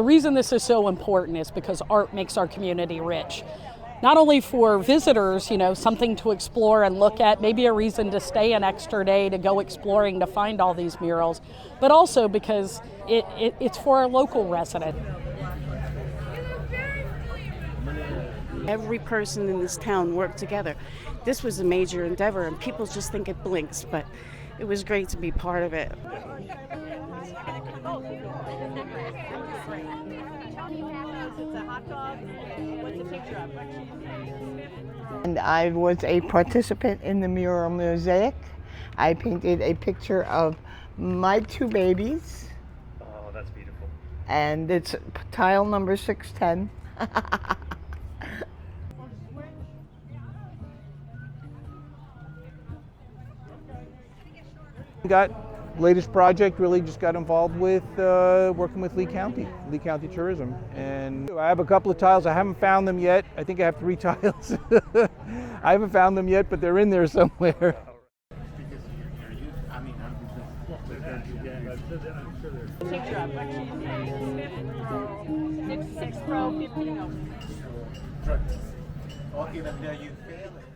The reason this is so important is because art makes our community rich. Not only for visitors, something to explore and look at, maybe a reason to stay an extra day to go exploring to find all these murals, but also because it's for our local resident. Every person in this town worked together. This was a major endeavor, and people just think it blinks, but it was great to be part of it. And I was a participant in the mural mosaic. I painted a picture of my two babies. Oh, that's beautiful. And it's tile number 610. Latest project, really just got involved with working with Lee County Tourism. And I have a couple of tiles. I haven't found them yet. I think I have 3 tiles. I haven't found them yet, but they're in there somewhere. Okay, then you fail it.